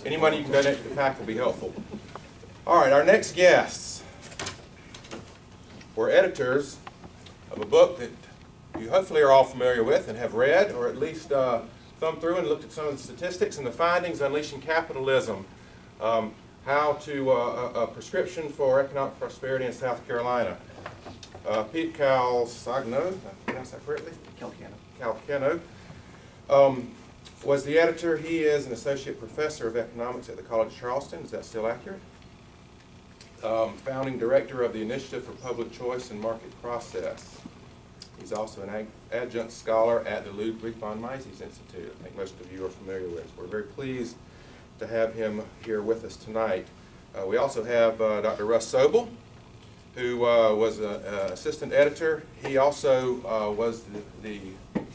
Any money you can donate to the PAC will be helpful. All right, our next guests were editors of a book that you hopefully are all familiar with and have read, or at least thumbed through and looked at some of the statistics and the findings, Unleashing Capitalism, how to, a prescription for economic prosperity in South Carolina. Pete Calcagno, did I pronounce that correctly? Calcagno was the editor. He is an associate professor of economics at the College of Charleston. Is that still accurate? Founding director of the Initiative for Public Choice and Market Process. He's also an adjunct scholar at the Ludwig von Mises Institute. I think most of you are familiar with. We're very pleased to have him here with us tonight. We also have Dr. Russ Sobel, who was an assistant editor. He also was the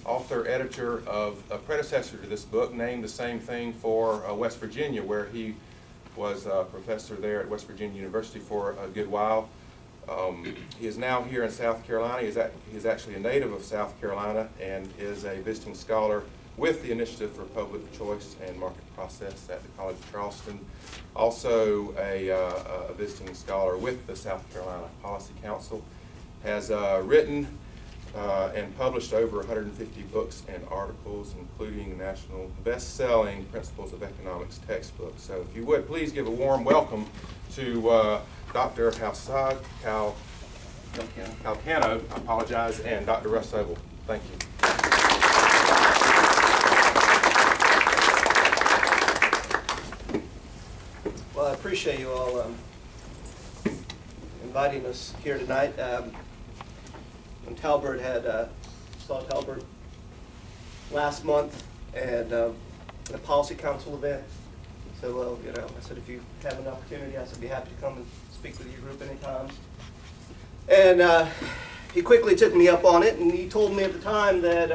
author-editor of a predecessor to this book, named the same thing for West Virginia, where he was a professor there at West Virginia University for a good while. He is now here in South Carolina. He is actually a native of South Carolina and is a visiting scholar with the Initiative for Public Choice and Market Process at the College of Charleston. Also a visiting scholar with the South Carolina Policy Council. Has written and published over 150 books and articles, including national best-selling Principles of Economics textbooks. So if you would, please give a warm welcome to Dr. Calcagno, I apologize, and Dr. Russ Sobel. Thank you. Well, I appreciate you all inviting us here tonight. When Talbert saw Talbert last month and at a policy council event. So, well, you know, I said if you have an opportunity, I said be happy to come and speak with your group anytime. And he quickly took me up on it, and he told me at the time that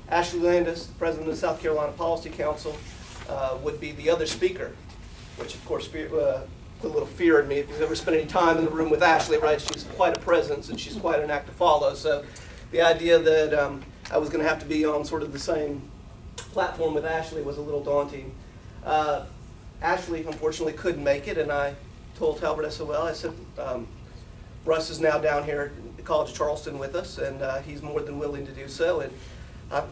Ashley Landis, the president of the South Carolina Policy Council, would be the other speaker, which of course put a little fear in me. If you've ever spent any time in the room with Ashley, right, she's quite a presence and she's quite an act to follow. So the idea that I was going to have to be on sort of the same platform with Ashley was a little daunting. Ashley unfortunately couldn't make it, and I told Talbert, I said, well, Russ is now down here at the College of Charleston with us, and he's more than willing to do so. And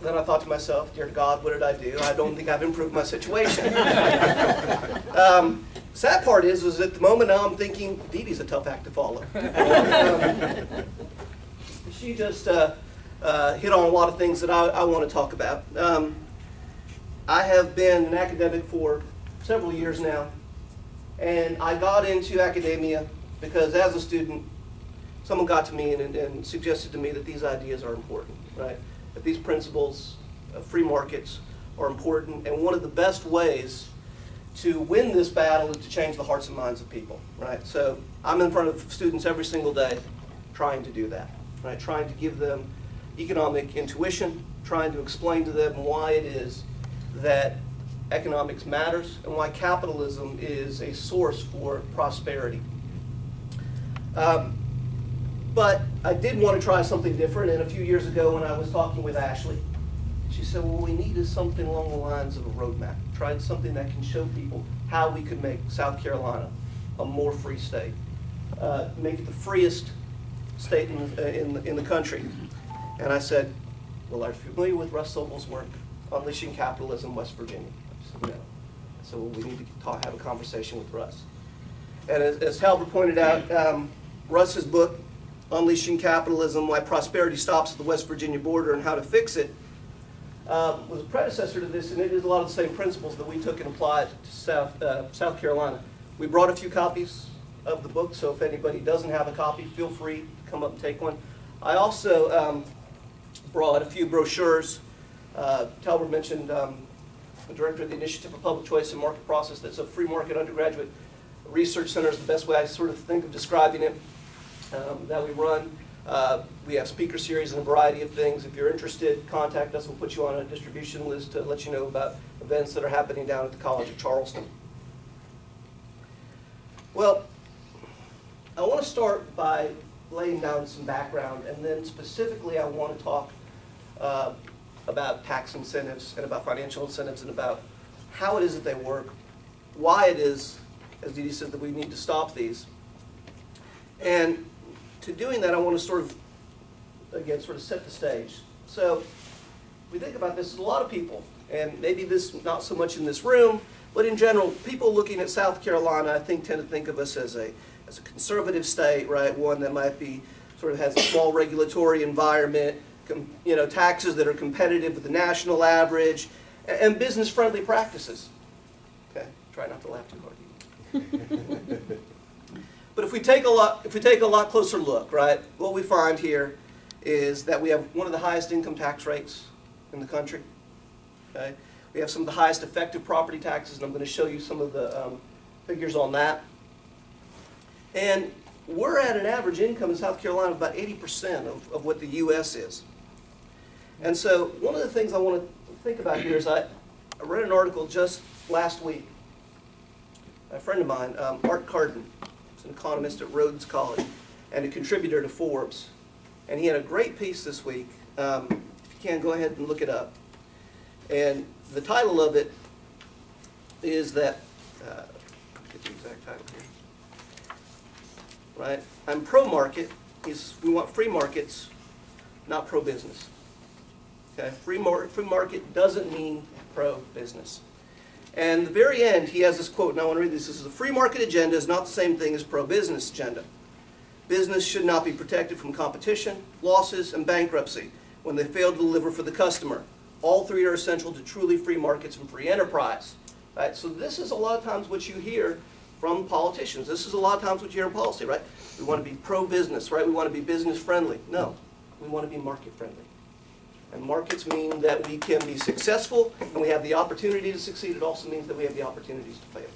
then I thought to myself, dear God, what did I do? I don't think I've improved my situation. Sad part is at the moment now I'm thinking, Dee Dee's a tough act to follow. She just hit on a lot of things that I want to talk about. I have been an academic for several years now, and I got into academia because as a student, someone got to me and suggested to me that these ideas are important, right? That these principles of free markets are important, and one of the best ways to win this battle is to change the hearts and minds of people, right? So I'm in front of students every single day trying to do that, right? Trying to give them economic intuition, trying to explain to them why it is that economics matters and why capitalism is a source for prosperity. But I did want to try something different, and a few years ago when I was talking with Ashley, she said, well, what we need is something along the lines of a roadmap. Try something that can show people how we could make South Carolina a more free state, make it the freest state in the country. And I said, well, are you familiar with Russ Sobel's work, Unleashing Capitalism, West Virginia? I said, no. So well, we need to have a conversation with Russ. And as Talbert pointed out, Russ's book, Unleashing Capitalism, Why Prosperity Stops at the West Virginia Border and How to Fix It, was a predecessor to this, and it is a lot of the same principles that we took and applied to South Carolina. We brought a few copies of the book, so if anybody doesn't have a copy, feel free to come up and take one. I also brought a few brochures. Talbert mentioned the director of the Initiative for Public Choice and Market Process. That's a free market undergraduate research center is the best way I sort of think of describing it, that we run. We have speaker series and a variety of things. If you're interested, contact us. We'll put you on a distribution list to let you know about events that are happening down at the College of Charleston. Well, I want to start by laying down some background, and then specifically I want to talk about tax incentives and about financial incentives and about how it is that they work, why it is, as Dee Dee said, that we need to stop these. And to doing that, I want to sort of, again, sort of set the stage. So we think about this, a lot of people, and maybe this not so much in this room, but in general, people looking at South Carolina, I think, tend to think of us as a conservative state, right? One that might be, sort of has a small regulatory environment, you know, taxes that are competitive with the national average, and business-friendly practices. Okay, try not to laugh too hard. But if we take a lot closer look, right, what we find here is that we have one of the highest income tax rates in the country. Okay, we have some of the highest effective property taxes, and I'm going to show you some of the figures on that. And we're at an average income in South Carolina of about 80% of what the U.S. is. And so one of the things I want to think about here is I read an article just last week. A friend of mine, Art Carden, is an economist at Rhodes College and a contributor to Forbes. And he had a great piece this week. If you can, go ahead and look it up. And the title of it is that, get the exact title here. Right? I'm pro-market. We want free markets, not pro-business. Okay? Free market doesn't mean pro-business. And at the very end, he has this quote, and I want to read this. This is, the free market agenda is not the same thing as pro-business agenda. Business should not be protected from competition, losses, and bankruptcy when they fail to deliver for the customer. All three are essential to truly free markets and free enterprise. Right? So this is a lot of times what you hear from politicians. This is a lot of times what you hear in policy, right? We want to be pro-business, right? We want to be business-friendly. No, we want to be market-friendly. And markets mean that we can be successful and we have the opportunity to succeed. It also means that we have the opportunities to fail.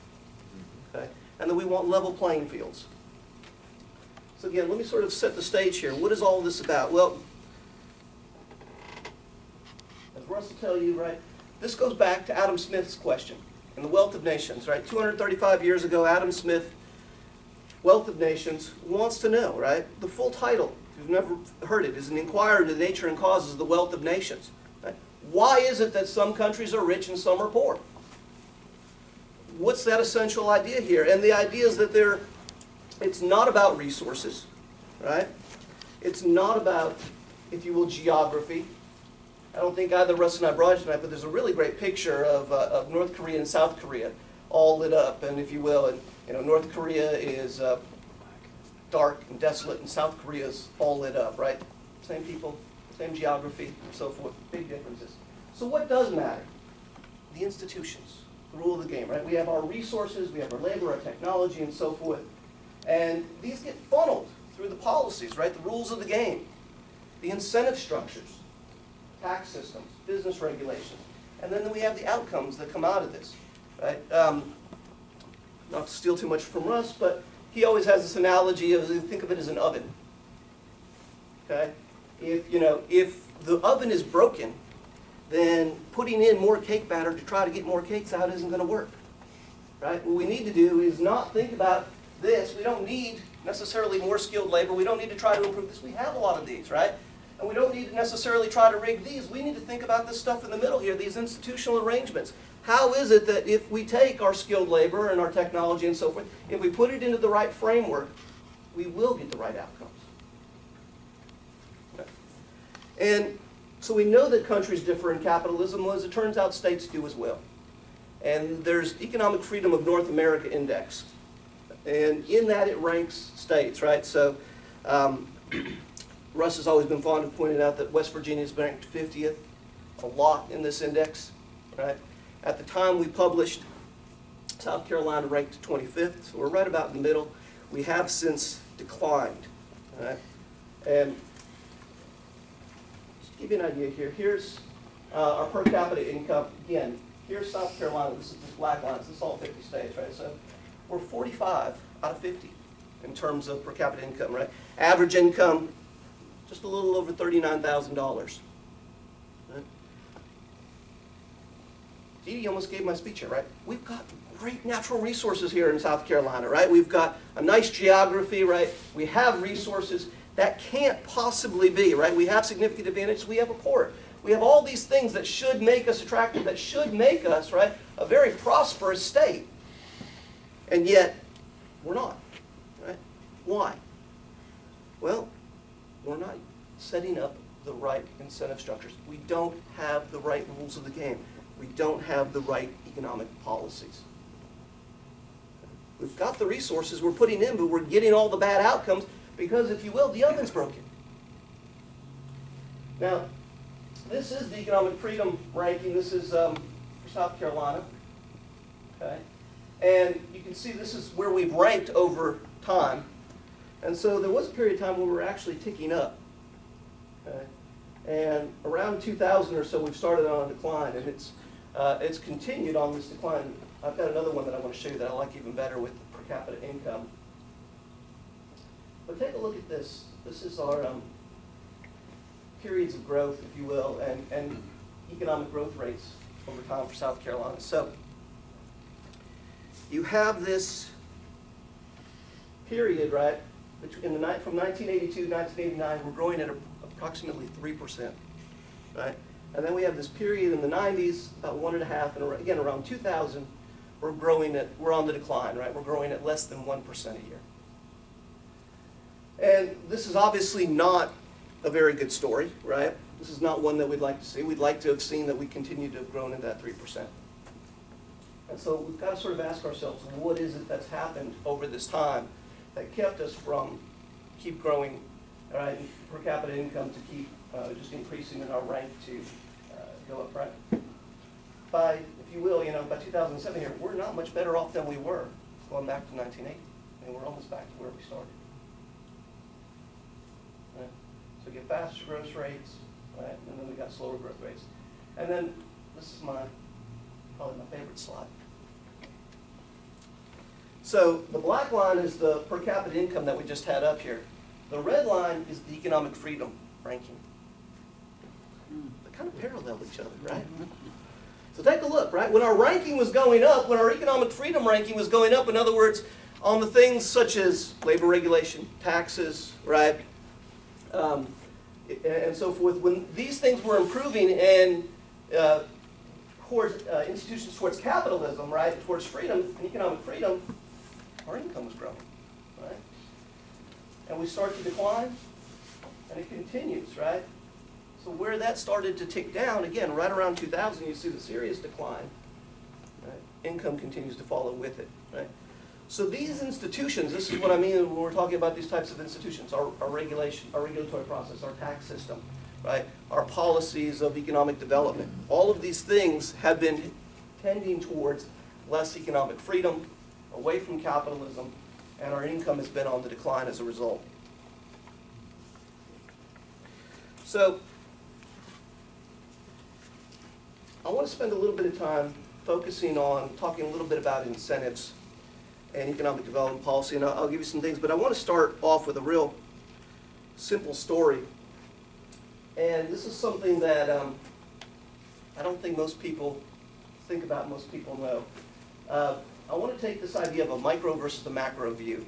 Okay? And that we want level playing fields. So again, let me sort of set the stage here. What is all this about? Well, as Russ will tell you, right, this goes back to Adam Smith's question in The Wealth of Nations, right? 235 years ago, Adam Smith, Wealth of Nations, wants to know, right? The full title, if you've never heard it, is an inquiry into the nature and causes of the wealth of nations. Right? Why is it that some countries are rich and some are poor? What's that essential idea here? And the idea is that it's not about resources, right? It's not about, if you will, geography. I don't think either Russ and I brought it tonight, but there's a really great picture of North Korea and South Korea all lit up, and if you will, and you know, North Korea is dark and desolate, and South Korea is all lit up, right? Same people, same geography, and so forth. Big differences. So what does matter? The institutions, the rule of the game, right? We have our resources, we have our labor, our technology, and so forth, and these get funneled through the policies, right? The rules of the game, the incentive structures, tax systems, business regulations, and then we have the outcomes that come out of this, right? Not to steal too much from Russ, but he always has this analogy of, think of it as an oven. Okay? If the oven is broken, then putting in more cake batter to try to get more cakes out isn't going to work. Right? What we need to do is not think about this. We don't need necessarily more skilled labor. We don't need to try to improve this. We have a lot of these, right? And we don't need to necessarily try to rig these. We need to think about this stuff in the middle here, these institutional arrangements. How is it that if we take our skilled labor and our technology and so forth, if we put it into the right framework, we will get the right outcomes? Okay. And so we know that countries differ in capitalism. Well, as it turns out, states do as well. And there's Economic Freedom of North America Index. And in that it ranks states, right? So Russ has always been fond of pointing out that West Virginia is ranked 50th, a lot in this index, right? At the time we published, South Carolina ranked 25th, so we're right about in the middle. We have since declined, right? And just to give you an idea here, here's our per capita income. Again, here's South Carolina. This is the black lines. This is all 50 states, right? So we're 45 out of 50 in terms of per capita income, right? Average income, just a little over $39,000. Right? Dee Dee almost gave my speech here, right? We've got great natural resources here in South Carolina, right? We've got a nice geography, right? We have resources that can't possibly be, right? We have significant advantages. We have a port. We have all these things that should make us attractive, that should make us, right, a very prosperous state. And yet, we're not, right? Why? Well, we're not setting up the right incentive structures. We don't have the right rules of the game. We don't have the right economic policies. We've got the resources we're putting in, but we're getting all the bad outcomes because, if you will, the oven's broken. Now, this is the economic freedom ranking. This is for South Carolina. Okay? And you can see this is where we've ranked over time. And so there was a period of time where we were actually ticking up. Okay? And around 2000 or so, we've started on a decline, and it's continued on this decline. I've got another one that I want to show you that I like even better with per capita income. But take a look at this. This is our periods of growth, if you will, and economic growth rates over time for South Carolina. So you have this period, right, from 1982 to 1989, we're growing at approximately 3%, right? And then we have this period in the 90s, about 1.5%, and again around 2000, we're on the decline, right? We're growing at less than 1% a year. And this is obviously not a very good story, right? This is not one that we'd like to see. We'd like to have seen that we continue to have grown at that 3%. And so we've got to sort of ask ourselves, what is it that's happened over this time that kept us from keep growing, all right, per capita income to keep just increasing in our rank to go up, right? By, if you will, by 2007 here, we're not much better off than we were going back to 1980. I mean, we're almost back to where we started. Right? So we get faster growth rates, right? And then we got slower growth rates. And then this is probably my favorite slide. So the black line is the per capita income that we just had up here. The red line is the economic freedom ranking. They kind of parallel each other, right? So take a look, right? When our ranking was going up, when our economic freedom ranking was going up, in other words, on the things such as labor regulation, taxes, right, and so forth, when these things were improving and towards institutions towards capitalism, right, towards freedom and economic freedom, our income was growing, right? And we start to decline, and it continues, right? So where that started to tick down, again, right around 2000, you see the serious decline. Right? Income continues to follow with it, right? So these institutions, this is what I mean when we're talking about these types of institutions, our regulation, our regulatory process, our tax system, right? Our policies of economic development. All of these things have been tending towards less economic freedom, away from capitalism, and our income has been on the decline as a result. So I want to spend a little bit of time focusing on talking a little bit about incentives and economic development policy, and I'll give you some things, but I want to start off with a real simple story. And this is something that I don't think most people think about, most people know. I want to take this idea of a micro versus the macro view.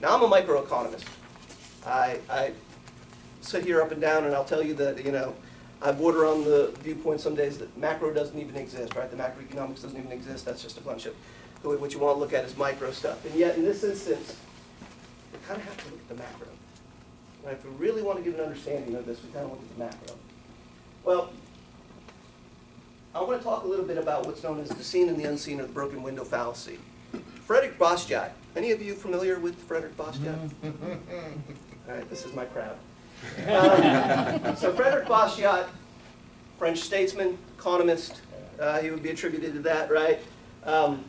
Now, I'm a microeconomist. I sit here up and down and I'll tell you that, I border on the viewpoint some days that macro doesn't even exist, right? The macroeconomics doesn't even exist. That's just a bunch of, what you want to look at is micro stuff. And yet, in this instance, we kind of have to look at the macro. Right? If we really want to get an understanding of this, we kind of look at the macro. Well, I want to talk a little bit about what's known as the seen and the unseen, or the broken window fallacy. Frederick Bastiat. Any of you familiar with Frederick Bastiat? All right, this is my crowd. So Frederick Bastiat, French statesman, economist, he would be attributed to that, right?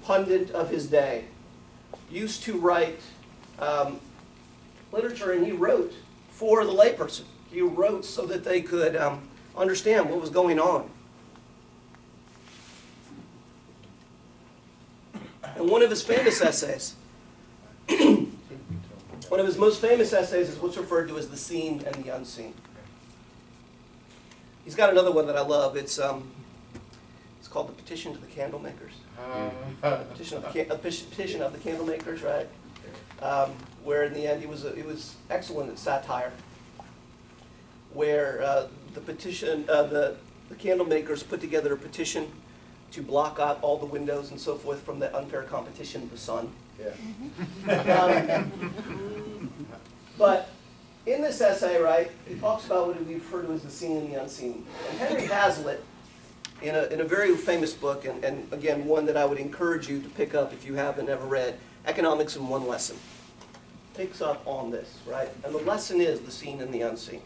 Pundit of his day. Used to write literature, and he wrote for the layperson. He wrote so that they could understand what was going on. And one of his famous essays, one of his most famous essays is what's referred to as the seen and the unseen. He's got another one that I love. It's called the Petition to the Candle Makers. Petition of the Candle Makers, right? Where in the end he was excellent at satire. Where the candle makers put together a petition to block out all the windows and so forth from the unfair competition of the sun. Yeah. But in this essay, right, he talks about what we refer to as the seen and the unseen. And Henry Hazlitt, in a very famous book, and again, one that I would encourage you to pick up if you haven't ever read, Economics in One Lesson, picks up on this, right? And the lesson is the seen and the unseen.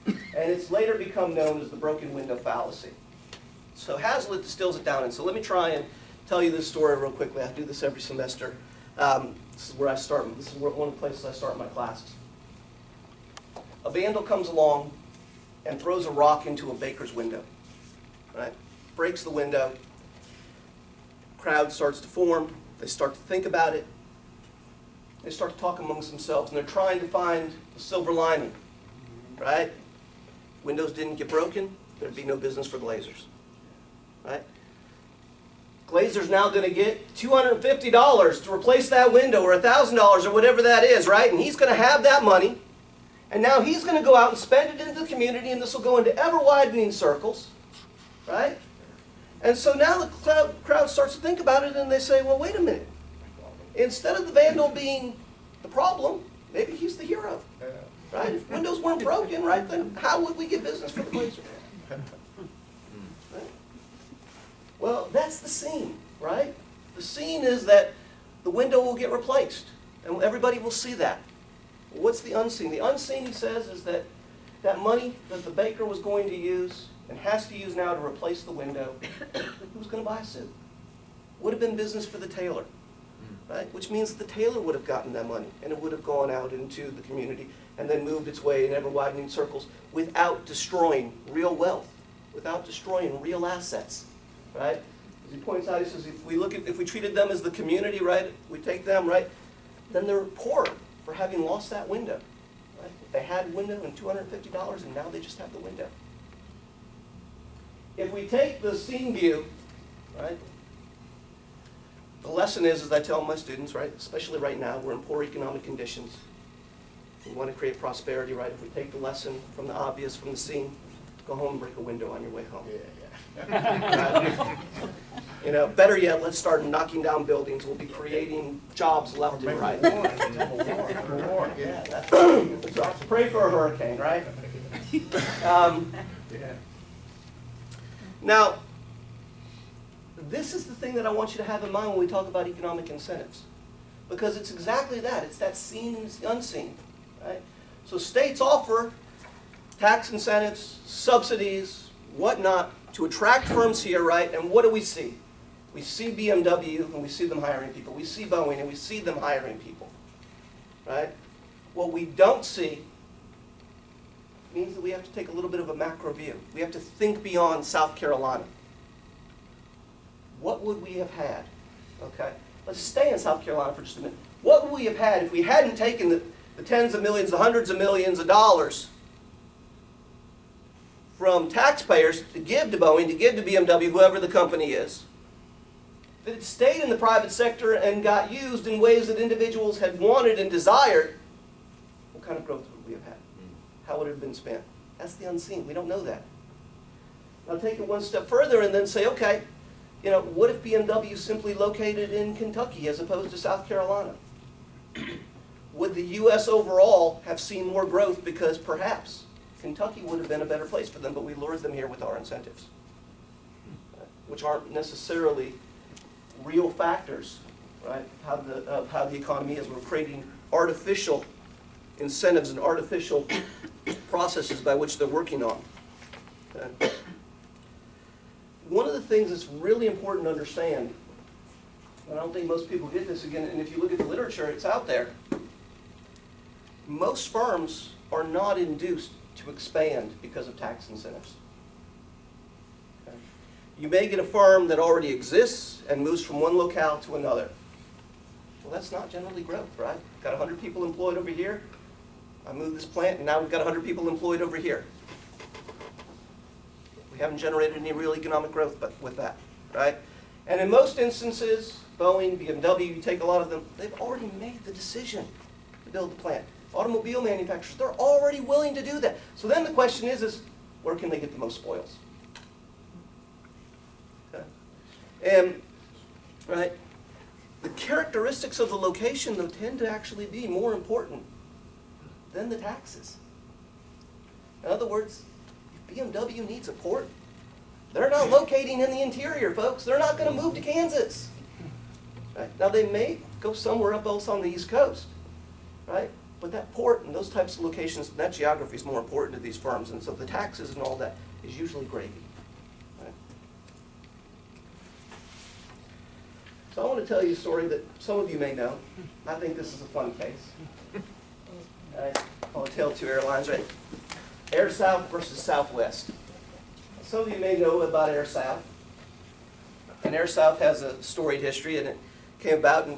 And it's later become known as the broken window fallacy. So Hazlitt distills it down, and so let me try and tell you this story real quickly. I do this every semester. This is where I start. This is one of the places I start my classes. A vandal comes along and throws a rock into a baker's window, right? Breaks the window. Crowd starts to form. They start to think about it. They start to talk amongst themselves, and they're trying to find the silver lining, right? Windows didn't get broken. There'd be no business for Glazers, right? Glazer's now going to get $250 to replace that window, or $1,000, or whatever that is, right? And he's going to have that money, and now he's going to go out and spend it into the community, and this will go into ever-widening circles, right? And so now the crowd starts to think about it, and they say, well, wait a minute. Instead of the vandal being the problem, maybe he's the hero, right? If windows weren't broken, right, then how would we get business for the Glazer? Right? Well, that's the scene, right? The scene is that the window will get replaced, and everybody will see that. What's the unseen? The unseen, he says, is that that money that the baker was going to use and has to use now to replace the window, who's going to buy a suit? Would have been business for the tailor, right? Which means that the tailor would have gotten that money, and it would have gone out into the community and then moved its way in ever-widening circles without destroying real wealth, without destroying real assets, right? As he points out, he says, if we treated them as the community, right, we take them, right, then they're poor for having lost that window, right? They had a window and $250, and now they just have the window. If we take the scene view, right, the lesson is, as I tell my students, right, especially right now, we're in poor economic conditions. We want to create prosperity, right? If we take the lesson from the obvious, from the scene, go home and break a window on your way home. Yeah. You know, better yet, let's start knocking down buildings. We'll be creating jobs left and right. Yeah, that's pray for a hurricane, right? Now, this is the thing that I want you to have in mind when we talk about economic incentives. Because it's exactly that. It's that seen and the unseen. Right? So states offer tax incentives, subsidies, whatnot, to attract firms here, right? And what do we see? We see BMW and we see them hiring people. We see Boeing and we see them hiring people. Right? What we don't see means that we have to take a little bit of a macro view. We have to think beyond South Carolina. What would we have had? Okay, let's stay in South Carolina for just a minute. What would we have had if we hadn't taken the tens of millions, the hundreds of millions of dollars from taxpayers to give to Boeing, to give to BMW, whoever the company is, that it stayed in the private sector and got used in ways that individuals had wanted and desired? What kind of growth would we have had? How would it have been spent? That's the unseen. We don't know that. Now take it one step further and then say, okay, you know, what if BMW simply located in Kentucky as opposed to South Carolina? Would the U.S. overall have seen more growth because perhaps Kentucky would have been a better place for them, but we lured them here with our incentives, which aren't necessarily real factors, right, of how the economy is. We're creating artificial incentives and artificial processes by which they're working on. Okay? One of the things that's really important to understand, and I don't think most people get this again, and if you look at the literature, it's out there, most firms are not induced to expand because of tax incentives. Okay? You may get a firm that already exists and moves from one locale to another. Well, that's not generally growth, right? Got 100 people employed over here. I moved this plant, and now we've got 100 people employed over here. We haven't generated any real economic growth but with that, right? And in most instances, Boeing, BMW, you take a lot of them, they've already made the decision to build the plant. Automobile manufacturers, they're already willing to do that. So then the question is where can they get the most spoils? Okay. And, right, the characteristics of the location, though, tend to actually be more important than the taxes. In other words, if BMW needs a port, they're not locating in the interior, folks. They're not going to move to Kansas. Right? Now, they may go somewhere else on the East Coast, right? But that port and those types of locations, that geography is more important to these firms. And so the taxes and all that is usually gravy. Right? So I want to tell you a story that some of you may know. I think this is a fun case. Right? I'll tell two airlines, right? Air South versus Southwest. Some of you may know about Air South. And Air South has a storied history, and it came about,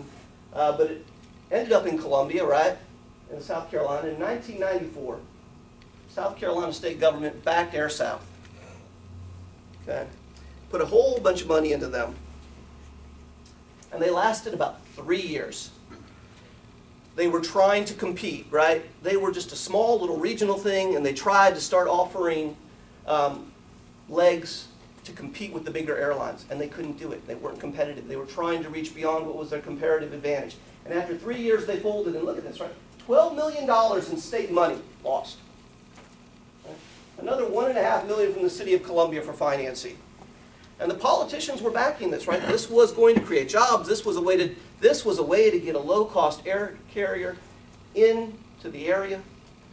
but it ended up in Columbia, right, in South Carolina. In 1994, South Carolina state government backed Air South. Okay, put a whole bunch of money into them, and they lasted about 3 years. They were trying to compete, right? They were just a small little regional thing, and they tried to start offering legs to compete with the bigger airlines, and they couldn't do it. They weren't competitive. They were trying to reach beyond what was their comparative advantage. And after 3 years, they folded, and look at this, right? $12 million in state money lost. Right? Another $1.5 million from the city of Columbia for financing. And the politicians were backing this, right? This was going to create jobs. This was a way to get a low-cost air carrier into the area,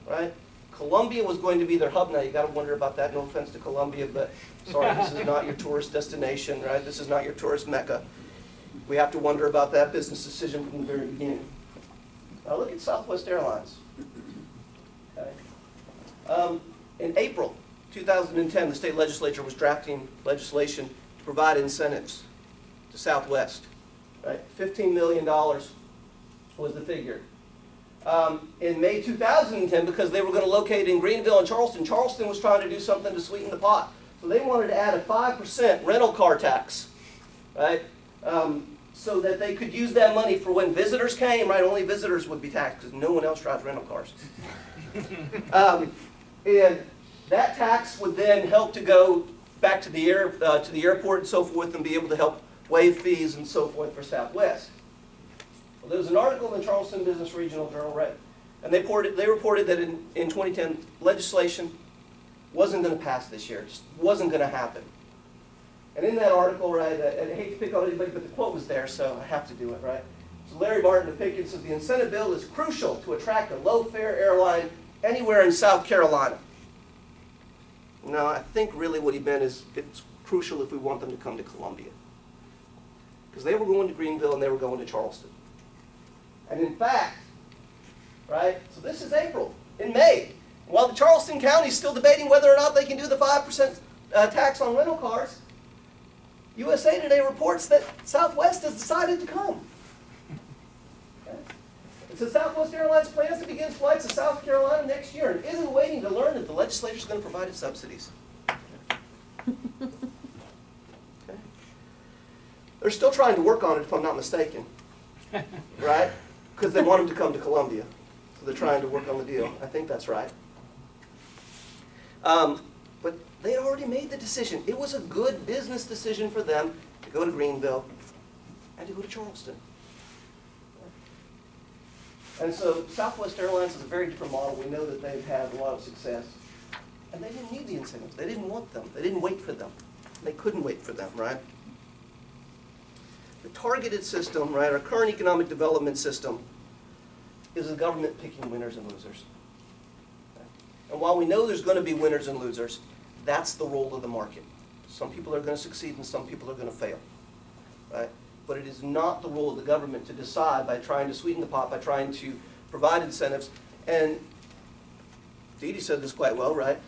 right? Columbia was going to be their hub. Now, you got to wonder about that. No offense to Columbia, but sorry, this is not your tourist destination, right? This is not your tourist mecca. We have to wonder about that business decision from the very beginning. Now, look at Southwest Airlines. Okay. In April 2010, the state legislature was drafting legislation to provide incentives to Southwest. Right? $15 million was the figure. In May 2010, because they were going to locate in Greenville and Charleston, Charleston was trying to do something to sweeten the pot. So they wanted to add a 5% rental car tax, right? So that they could use that money for when visitors came, right? Only visitors would be taxed because no one else drives rental cars. And that tax would then help to go back to the airport and so forth, and be able to help waive fees and so forth for Southwest. Well, there was an article in the Charleston Business Regional Journal, right? And they reported that in 2010, legislation wasn't going to pass this year. It just wasn't going to happen. And in that article, right, I hate to pick on anybody, but the quote was there, so I have to do it, right? So Larry Martin of Pickens says, the incentive bill is crucial to attract a low-fare airline anywhere in South Carolina. No, I think really what he meant is it's crucial if we want them to come to Columbia. Because they were going to Greenville and they were going to Charleston. And in fact, right, so this is April. In May, while the Charleston County is still debating whether or not they can do the 5% tax on rental cars, USA Today reports that Southwest has decided to come. Okay? It says Southwest Airlines plans to begin flights to South Carolina next year and isn't waiting to learn if the legislature is going to provide its subsidies. Okay? They're still trying to work on it, if I'm not mistaken. Right? Because they want them to come to Columbia. So they're trying to work on the deal. I think that's right. But they had already made the decision. It was a good business decision for them to go to Greenville and to go to Charleston. And so Southwest Airlines is a very different model. We know that they've had a lot of success. And they didn't need the incentives. They didn't want them. They didn't wait for them. They couldn't wait for them, right? The targeted system, right, our current economic development system, is the government picking winners and losers. Okay? And while we know there's going to be winners and losers, that's the role of the market. Some people are going to succeed and some people are going to fail. Right? But it is not the role of the government to decide by trying to sweeten the pot, by trying to provide incentives. And Dee Dee said this quite well, right?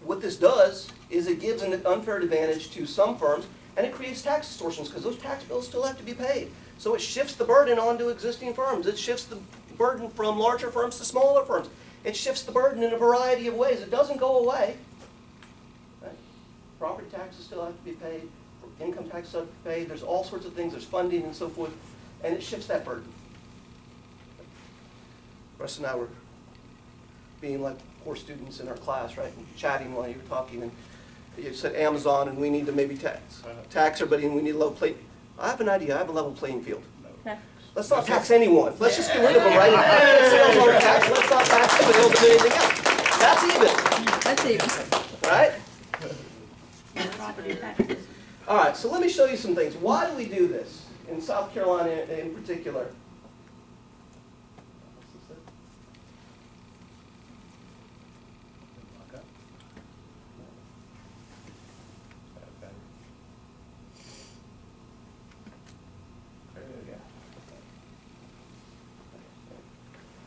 What this does is it gives an unfair advantage to some firms, and it creates tax distortions because those tax bills still have to be paid. So it shifts the burden onto existing firms. It shifts the burden from larger firms to smaller firms. It shifts the burden in a variety of ways. It doesn't go away. Right? Property taxes still have to be paid. Income taxes have to be paid. There's all sorts of things. There's funding and so forth. And it shifts that burden. Russ and I were being like poor students in our class, right? And chatting while you were talking. And you said Amazon, and we need to maybe tax everybody, and we need a level playing. I have an idea. I have a level playing field. Okay. Let's not tax anyone. Let's just get rid of them, right? Sales are taxed. Let's not tax them, and they'll do anything else. That's even. That's even. Right? Property taxes. All right, so let me show you some things. Why do we do this in South Carolina in particular?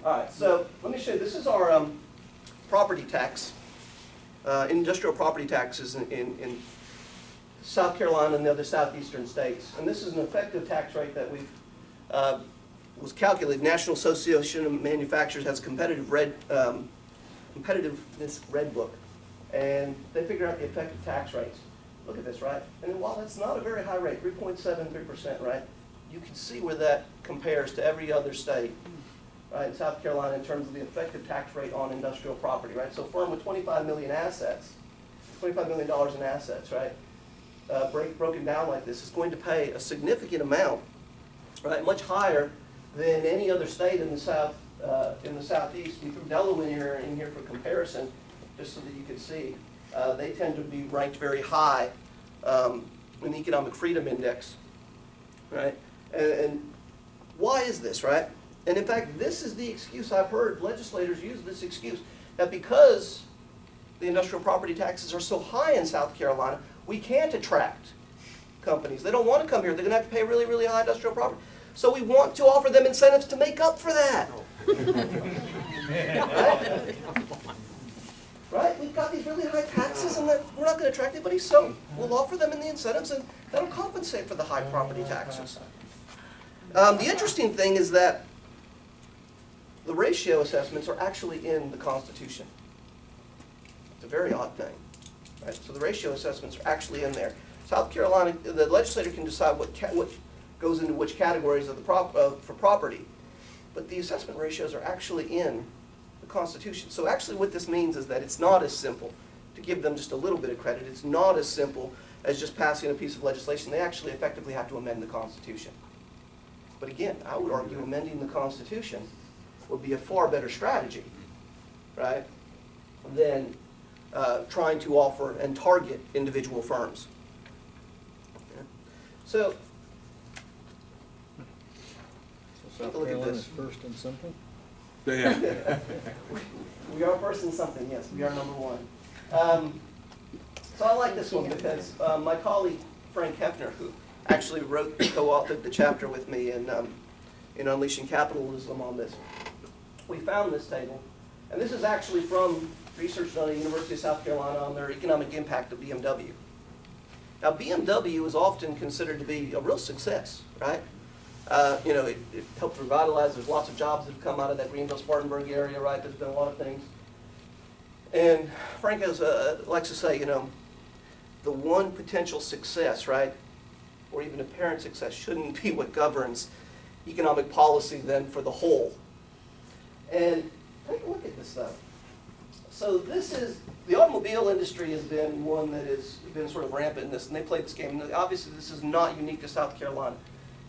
All right, so let me show you. This is our property tax, industrial property taxes in South Carolina and the other southeastern states. And this is an effective tax rate that we've was calculated. National Association of Manufacturers has a competitiveness red book, and they figure out the effective tax rates. Look at this, right? And while it's not a very high rate, 3.73%, right? You can see where that compares to every other state. Right, in South Carolina, in terms of the effective tax rate on industrial property, right? So a firm with 25 million assets, $25 million in assets, right? Broken down like this is going to pay a significant amount, right? Much higher than any other state in the southeast. We threw Delaware in here for comparison, just so that you can see. They tend to be ranked very high in the Economic Freedom Index, right? And why is this, right? And in fact, this is the excuse I've heard legislators use this excuse, that because the industrial property taxes are so high in South Carolina, we can't attract companies. They don't want to come here. They're going to have to pay really, really high industrial property. So we want to offer them incentives to make up for that. Right? Right? We've got these really high taxes, and we're not going to attract anybody, so we'll offer them in the incentives, and that'll compensate for the high property taxes. The interesting thing is that the ratio assessments are actually in the Constitution. It's a very odd thing. Right? So the ratio assessments are actually in there. South Carolina, the legislator can decide what goes into which categories of for property. But the assessment ratios are actually in the Constitution. So actually what this means is that it's not as simple, to give them just a little bit of credit, it's not as simple as just passing a piece of legislation. They actually effectively have to amend the Constitution. But again, I would argue amending the Constitution would be a far better strategy, right, than trying to offer and target individual firms. Yeah. So, South look at Carolina's this. first in something? Yeah. We are first in something, yes, we are number one. So I like this one because my colleague, Frank Hefner, who actually co-authored the chapter with me in Unleashing Capitalism on this, we found this table, and this is actually from research done at the University of South Carolina on their economic impact of BMW. Now, BMW is often considered to be a real success, right? You know, it helped revitalize. There's lots of jobs that have come out of that Greenville-Spartanburg area, right? There's been a lot of things. And Frank likes to say, you know, the one potential success, right, or even apparent success, shouldn't be what governs economic policy then for the whole. And take a look at this stuff. So this is, the automobile industry has been one that has been sort of rampant in this, and they play this game. And obviously this is not unique to South Carolina.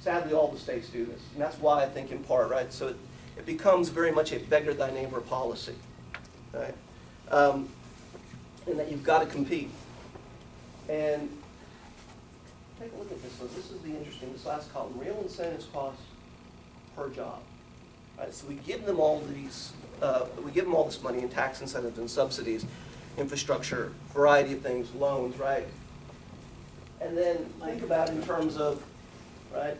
Sadly, all the states do this. And that's why I think in part, right, so it becomes very much a beggar thy neighbor policy, right? And that you've got to compete. And take a look at this. So this is the interesting, this last column, real incentives cost per job. Right, so we give them all these, we give them all this money in tax incentives and subsidies, infrastructure, variety of things, loans, right? And then think about it in terms of, right,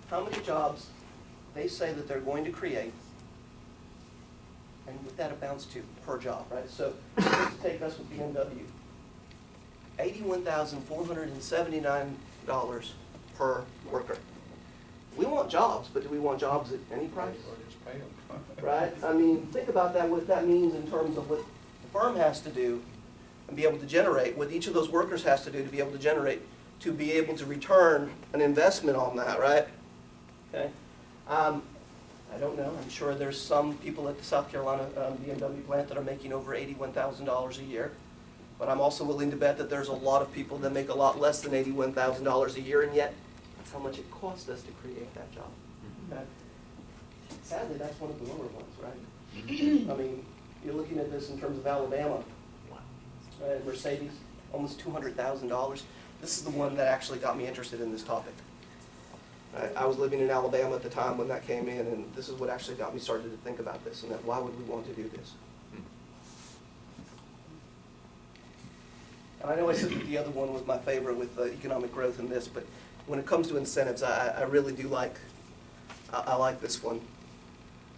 how many jobs they say that they're going to create, and what that amounts to per job, right? So let's take us with BMW. $81,479 per worker. We want jobs, but do we want jobs at any price? Right? I mean, think about that, what that means in terms of what the firm has to do and be able to generate, what each of those workers has to do to be able to generate, to be able to return an investment on that, right? Okay. I don't know. I'm sure there's some people at the South Carolina BMW plant that are making over $81,000 a year. But I'm also willing to bet that there's a lot of people that make a lot less than $81,000 a year, and yet that's how much it costs us to create that job. Okay? Sadly, that's one of the lower ones, right? I mean, you're looking at this in terms of Alabama, right? Mercedes, almost $200,000. This is the one that actually got me interested in this topic. Right? I was living in Alabama at the time when that came in, and this is what actually got me started to think about this, and that why would we want to do this? And I know I said that the other one was my favorite with economic growth in this, but when it comes to incentives, I really do like, I like this one.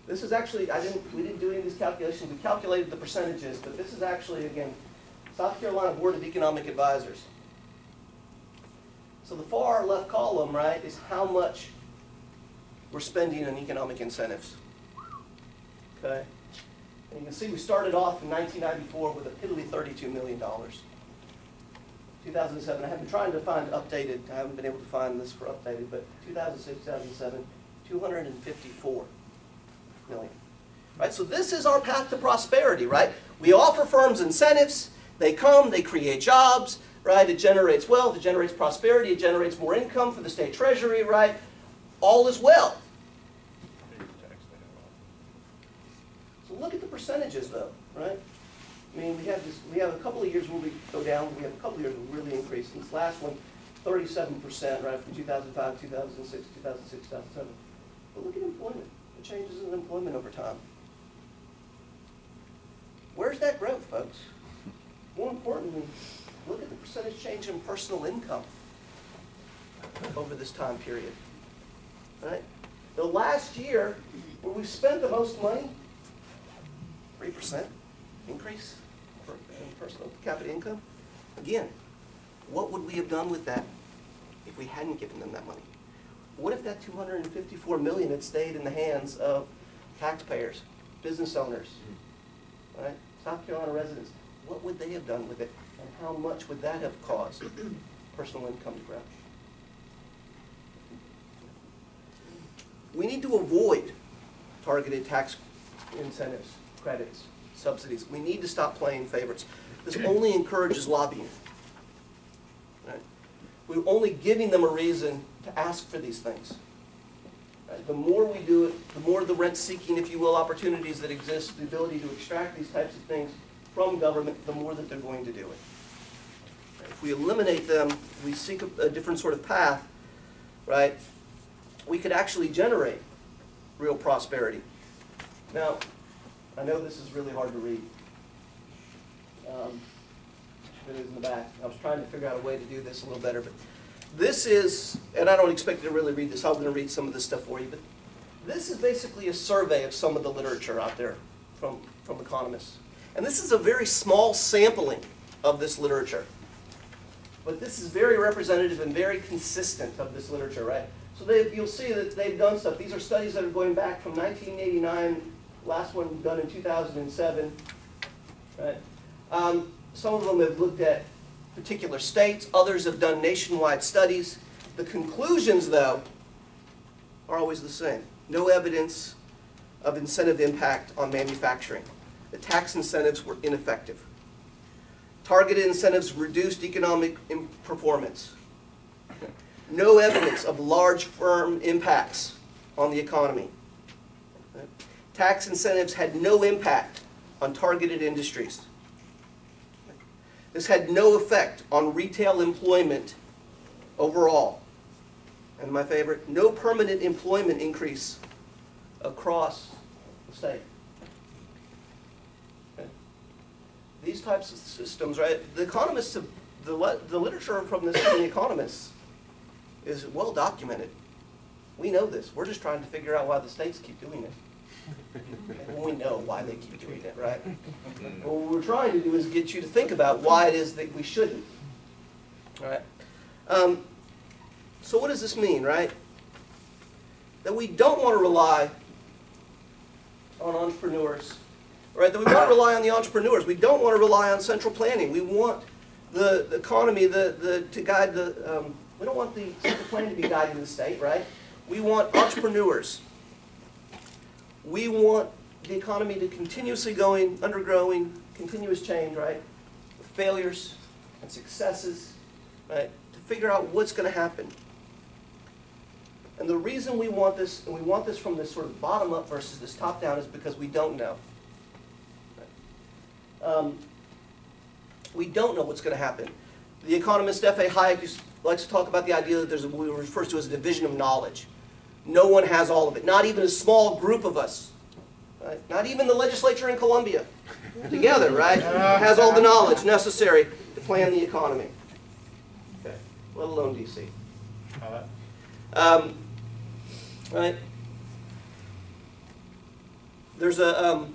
This is actually, we didn't do any of these calculations. We calculated the percentages, but this is actually, again, South Carolina Board of Economic Advisors. So the far left column, right, is how much we're spending on economic incentives. Okay? And you can see we started off in 1994 with a piddly $32 million. 2007, I have been trying to find updated, I haven't been able to find this for updated, but 2006, 2007, $254 million. Right, so this is our path to prosperity, right? We offer firms incentives, they come, they create jobs, right? It generates wealth, it generates prosperity, it generates more income for the state treasury, right? All is well. So look at the percentages though, right? I mean, we have a couple of years where we go down, we have a couple of years where we really increase. This last one, 37%, right, from 2005, 2006, 2006, 2007. But look at employment, the changes in employment over time. Where's that growth, folks? More importantly, look at the percentage change in personal income over this time period, right? The last year where we spent the most money, 3% increase in personal per capita income. Again, what would we have done with that if we hadn't given them that money? What if that $254 million had stayed in the hands of taxpayers, business owners, right? South Carolina residents? What would they have done with it, and how much would that have caused personal income to grow? We need to avoid targeted tax incentives, credits, subsidies. We need to stop playing favorites. This only encourages lobbying. Right? We're only giving them a reason to ask for these things. Right? The more we do it, the more the rent-seeking, if you will, opportunities that exist, the ability to extract these types of things from government, the more that they're going to do it. Right? If we eliminate them, we seek a different sort of path, right? We could actually generate real prosperity. Now, I know this is really hard to read. It is in the back. I was trying to figure out a way to do this a little better, but this is, and I don't expect you to really read this. I'm going to read some of this stuff for you, but this is basically a survey of some of the literature out there from economists. And this is a very small sampling of this literature. But this is very representative and very consistent of this literature, right? So you'll see that they've done stuff. These are studies that are going back from 1989, last one done in 2007. Right? Some of them have looked at particular states. Others have done nationwide studies. The conclusions, though, are always the same. No evidence of incentive impact on manufacturing. The tax incentives were ineffective. Targeted incentives reduced economic performance. No evidence of large firm impacts on the economy. Tax incentives had no impact on targeted industries. This had no effect on retail employment overall. And my favorite, no permanent employment increase across the state. Okay. These types of systems, right? The economists, the literature from this from the economists is well documented. We know this. We're just trying to figure out why the states keep doing it. And we know why they keep doing it, right? But what we're trying to do is get you to think about why it is that we shouldn't. All right? So what does this mean, right? That we don't want to rely on entrepreneurs, right? That we want to rely on the entrepreneurs. We don't want to rely on central planning. We want the economy to guide the. We don't want the central planning to be guiding the state, right? We want entrepreneurs. We want the economy to continuously undergoing continuous change, right? failures and successes, right, to figure out what's going to happen. And the reason we want this, and we want this from this sort of bottom-up versus this top-down, is because we don't know. We don't know what's going to happen. The economist F.A. Hayek likes to talk about the idea that there's what we refer to as a division of knowledge. No one has all of it, not even a small group of us. Right? Not even the legislature in Columbia together, right, has all the knowledge necessary to plan the economy, okay, let alone D.C. Right? There's a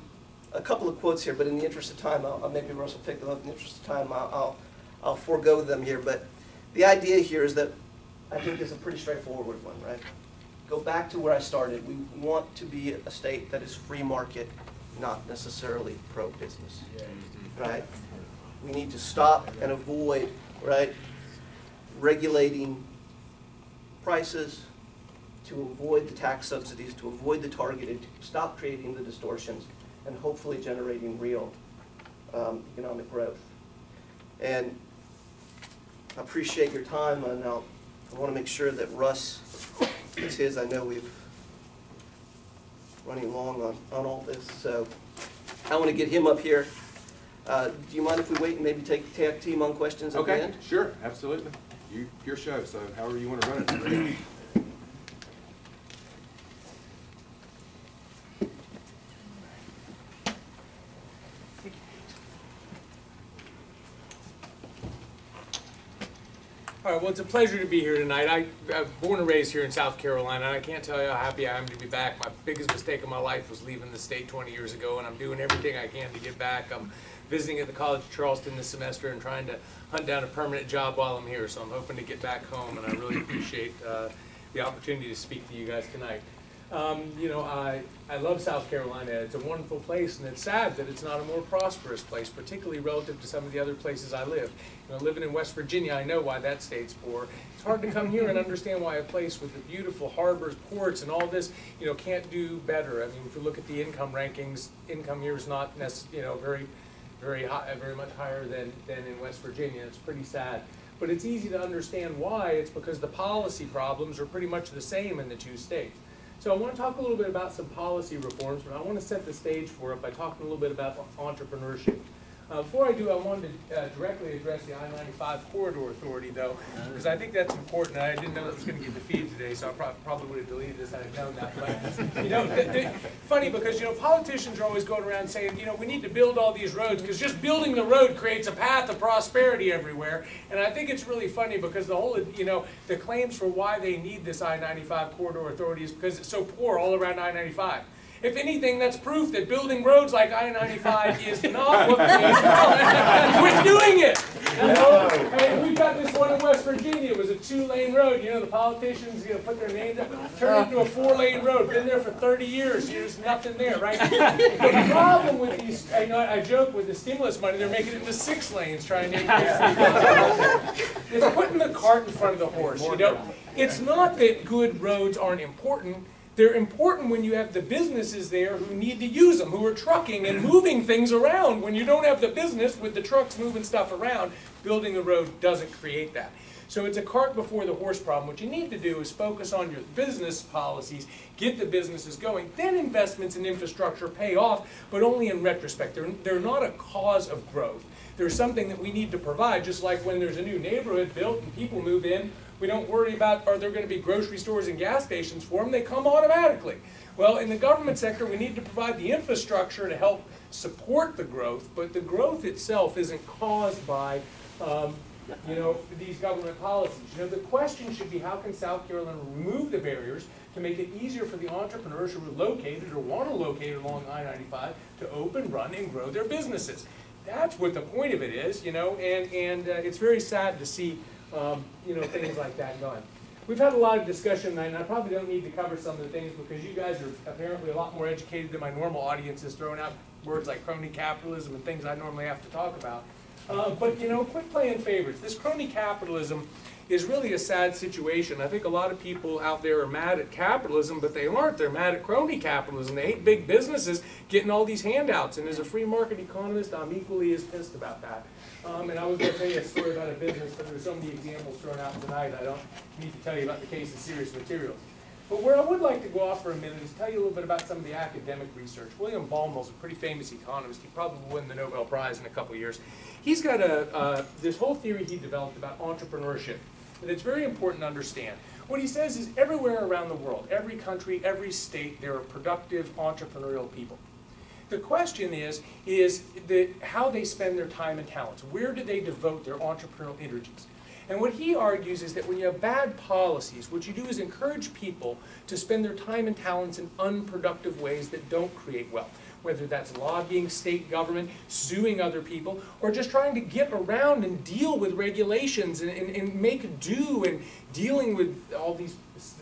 couple of quotes here, but in the interest of time, maybe Russ will pick them up. In the interest of time, I'll forego them here. But the idea here is that I think is a pretty straightforward one, right? Go back to where I started. We want to be a state that is free market, not necessarily pro-business, right? We need to stop and avoid, right, regulating prices, to avoid the tax subsidies, to avoid the targeted, to stop creating the distortions, and hopefully generating real economic growth. And I appreciate your time, and I want to make sure that Russ gets his. I know we've running long on all this, so I want to get him up here. Do you mind if we wait and maybe take tag team on questions at the end? Sure, absolutely. Your show, so however you want to run it. All right, well, it's a pleasure to be here tonight. I'm born and raised here in South Carolina, and I can't tell you how happy I am to be back. My biggest mistake of my life was leaving the state 20 years ago, and I'm doing everything I can to get back. I'm visiting at the College of Charleston this semester and trying to hunt down a permanent job while I'm here, so I'm hoping to get back home, and I really appreciate the opportunity to speak to you guys tonight. You know, I love South Carolina. It's a wonderful place, and it's sad that it's not a more prosperous place, particularly relative to some of the other places I live. You know, living in West Virginia, I know why that state's poor. It's hard to come here and understand why a place with the beautiful harbors, ports, and all this, you know, can't do better. I mean, if you look at the income rankings, income here is not necessarily, you know, very high, very much higher than in West Virginia. It's pretty sad. But it's easy to understand why. It's because the policy problems are pretty much the same in the two states. So I want to talk a little bit about some policy reforms, but I want to set the stage for it by talking a little bit about entrepreneurship. Before I do, I wanted to directly address the I-95 Corridor Authority, though, because I think that's important. I didn't know it was going to get defeated today, so I probably would have deleted this had I known that. But, you know, funny because, you know, politicians are always going around saying, you know, we need to build all these roads because just building the road creates a path of prosperity everywhere. And I think it's really funny because the whole, you know, the claims for why they need this I-95 Corridor Authority is because it's so poor all around I-95. If anything, that's proof that building roads like I-95 is not what pays well. We're doing it! You know? I mean, we got this one in West Virginia. It was a 2-lane road. You know, the politicians, you know, put their names up, turned it into a 4-lane road. Been there for 30 years. There's nothing there, right? The problem with these, I know, I joke with the stimulus money, they're making it into 6 lanes trying to increase. It's putting the cart in front of the horse. You know, it's not that good roads aren't important. They're important when you have the businesses there who need to use them, who are trucking and moving things around. When you don't have the business with the trucks moving stuff around, building a road doesn't create that. So it's a cart before the horse problem. What you need to do is focus on your business policies, get the businesses going, then investments in infrastructure pay off, but only in retrospect. They're not a cause of growth. They're something that we need to provide, just like when there's a new neighborhood built and people move in. We don't worry about, are there going to be grocery stores and gas stations for them? They come automatically. Well, in the government sector, we need to provide the infrastructure to help support the growth, but the growth itself isn't caused by, you know, these government policies. You know, the question should be, how can South Carolina remove the barriers to make it easier for the entrepreneurs who are located or want to locate along I-95 to open, run, and grow their businesses? That's what the point of it is, you know, and it's very sad to see you know, things like that going. We've had a lot of discussion tonight, and I probably don't need to cover some of the things because you guys are apparently a lot more educated than my normal audience is, throwing out words like crony capitalism and things I normally have to talk about. But, you know, quit playing favorites. This crony capitalism is really a sad situation. I think a lot of people out there are mad at capitalism, but they aren't. They're mad at crony capitalism. They hate big businesses getting all these handouts. And as a free market economist, I'm equally as pissed about that. And I was going to tell you a story about a business, but there's so many examples thrown out tonight, I don't need to tell you about the case of serious materials. But where I would like to go off for a minute is tell you a little bit about some of the academic research. William Baumol's a pretty famous economist. He probably will win the Nobel Prize in a couple of years. He's got this whole theory he developed about entrepreneurship that it's very important to understand. What he says is everywhere around the world, every country, every state, there are productive entrepreneurial people. The question is how they spend their time and talents. Where do they devote their entrepreneurial energies? And what he argues is that when you have bad policies, what you do is encourage people to spend their time and talents in unproductive ways that don't create wealth. Whether that's lobbying state government, suing other people, or just trying to get around and deal with regulations and make do and dealing with all these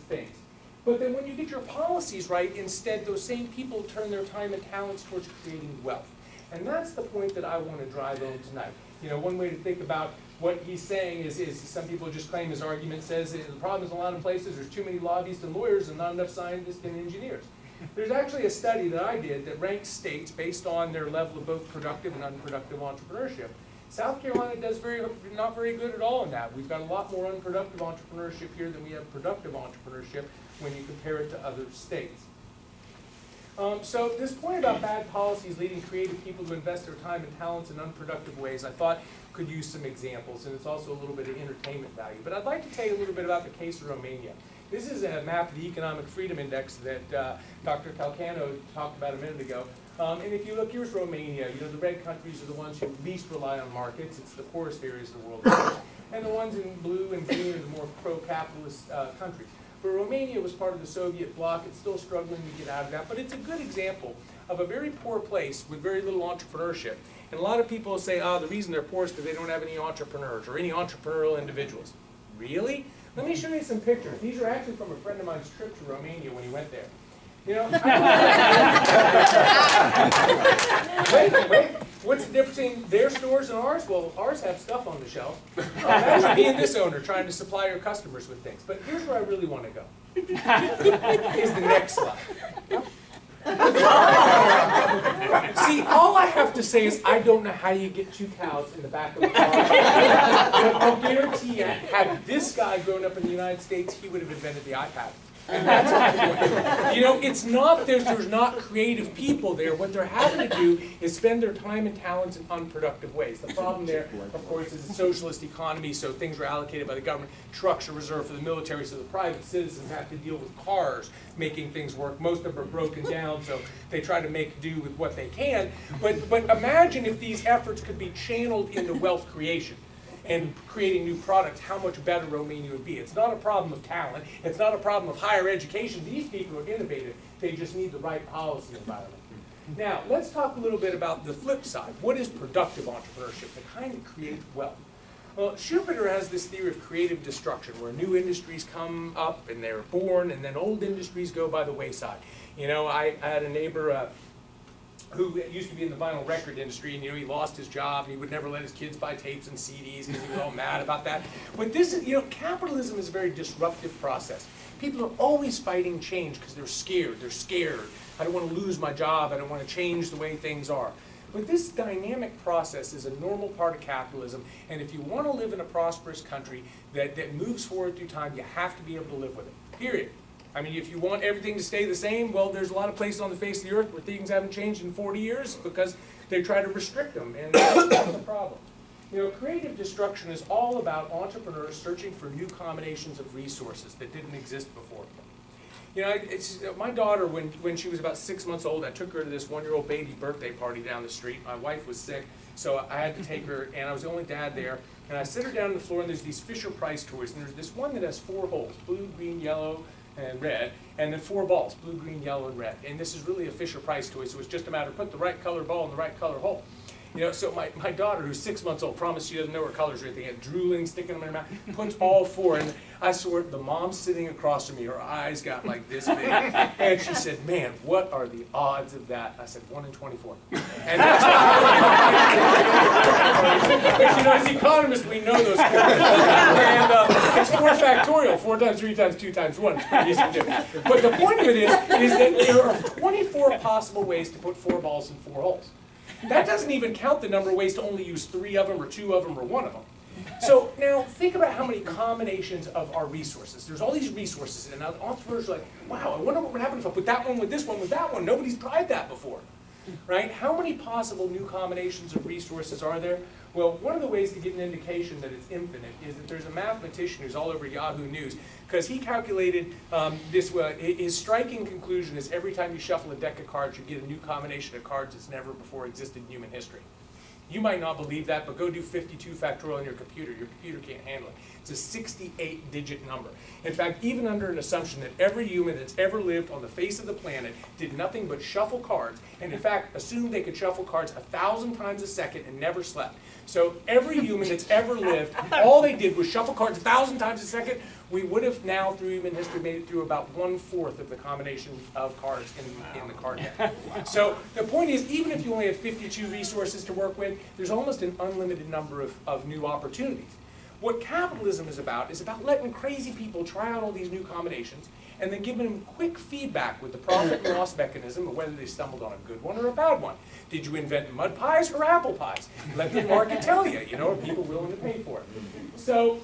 things. But then when you get your policies right, instead those same people turn their time and talents towards creating wealth. And that's the point that I want to drive home tonight. You know, one way to think about what he's saying is some people just claim his argument says the problem is in a lot of places there's too many lobbyists and lawyers and not enough scientists and engineers. There's actually a study that I did that ranks states based on their level of both productive and unproductive entrepreneurship. South Carolina does not very good at all in that. We've got a lot more unproductive entrepreneurship here than we have productive entrepreneurship when you compare it to other states. So this point about bad policies leading creative people to invest their time and talents in unproductive ways, I thought could use some examples, and it's also a little bit of entertainment value. But I'd like to tell you a little bit about the case of Romania. This is a map of the Economic Freedom Index that Dr. Calcagno talked about a minute ago. And if you look, here's Romania. You know, the red countries are the ones who least rely on markets. It's the poorest areas of the world. And the ones in blue and green are the more pro-capitalist countries. But Romania was part of the Soviet bloc. It's still struggling to get out of that. But it's a good example of a very poor place with very little entrepreneurship. And a lot of people say, the reason they're poor is because they don't have any entrepreneurs or any entrepreneurial individuals. Really? Let me show you some pictures. These are actually from a friend of mine's trip to Romania when he went there. You know, wait. What's the difference between their stores and ours? Well, ours have stuff on the shelf. Imagine being this owner trying to supply your customers with things. But here's where I really want to go. Is the next slide. See, all I have to say is I don't know how you get two cows in the back of a car. But I'll guarantee you, had this guy grown up in the United States, he would have invented the iPad. And that's the point. You know, it's not there's not creative people there. What they're having to do is spend their time and talents in unproductive ways. The problem there, of course, is a socialist economy, so things are allocated by the government. Trucks are reserved for the military, so the private citizens have to deal with cars making things work. Most of them are broken down, so they try to make do with what they can. But imagine if these efforts could be channeled into wealth creation and creating new products, how much better Romania would be. It's not a problem of talent. It's not a problem of higher education. These people are innovative. They just need the right policy environment. Now, let's talk a little bit about the flip side. What is productive entrepreneurship, the kind that creates wealth? Well, Schumpeter has this theory of creative destruction, where new industries come up and they're born, and then old industries go by the wayside. You know, I had a neighbor who used to be in the vinyl record industry, and you know, he lost his job, and he would never let his kids buy tapes and CDs because he was all mad about that. But this is, you know, capitalism is a very disruptive process. People are always fighting change because they're scared. They're scared. I don't want to lose my job. I don't want to change the way things are. But this dynamic process is a normal part of capitalism, and if you want to live in a prosperous country that moves forward through time, you have to be able to live with it, period. I mean, if you want everything to stay the same, well, there's a lot of places on the face of the earth where things haven't changed in 40 years because they try to restrict them, and that's the problem. You know, creative destruction is all about entrepreneurs searching for new combinations of resources that didn't exist before. You know, my daughter, when she was about 6 months old, I took her to this one-year-old baby birthday party down the street. My wife was sick, so I had to take her, and I was the only dad there. And I sit her down on the floor, and there's these Fisher-Price toys, and there's this one that has 4 holes, blue, green, yellow, and red, and then 4 balls, blue, green, yellow, and red. And this is really a Fisher-Price toy, so it's just a matter of put the right color ball in the right color hole. You know, so my daughter, who's 6 months old, promised she doesn't know her colors or anything, and drooling, sticking them in her mouth, puts all four, and I swear, the mom sitting across from me, her eyes got like this big, and she said, man, what are the odds of that? I said, 1 in 24. And that's but you know, as economists, we know those scores. And it's 4 factorial, 4 times 3 times 2 times 1. It's pretty easy to do. But the point of it is that there are 24 possible ways to put 4 balls in 4 holes. That doesn't even count the number of ways to only use 3 of them, or 2 of them, or 1 of them. So now think about how many combinations of our resources. There's all these resources, and now entrepreneurs are like, wow, I wonder what would happen if I put that one with this one with that one. Nobody's tried that before, right? How many possible new combinations of resources are there? Well, one of the ways to get an indication that it's infinite is that there's a mathematician who's all over Yahoo News, because he calculated his striking conclusion is every time you shuffle a deck of cards, you get a new combination of cards that's never before existed in human history. You might not believe that, but go do 52 factorial on your computer. Your computer can't handle it. It's a 68-digit number. In fact, even under an assumption that every human that's ever lived on the face of the planet did nothing but shuffle cards, and in fact, assumed they could shuffle cards 1,000 times a second and never slept. So every human that's ever lived, all they did was shuffle cards 1,000 times a second, we would have now, through human history, made it through about 1/4 of the combination of cards in the card deck. So the point is, even if you only have 52 resources to work with, there's almost an unlimited number of new opportunities. What capitalism is about letting crazy people try out all these new combinations and then giving them quick feedback with the profit and loss mechanism of whether they stumbled on a good one or a bad one. Did you invent mud pies or apple pies? Let the market tell you, you know, are people willing to pay for it? So,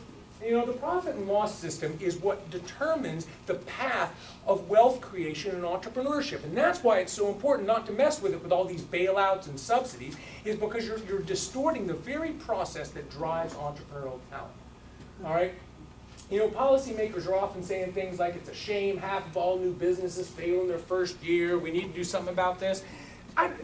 you know, the profit and loss system is what determines the path of wealth creation and entrepreneurship. And that's why it's so important not to mess with it with all these bailouts and subsidies, is because you're distorting the very process that drives entrepreneurial talent. All right? You know, policymakers are often saying things like, it's a shame half of all new businesses fail in their first year, we need to do something about this.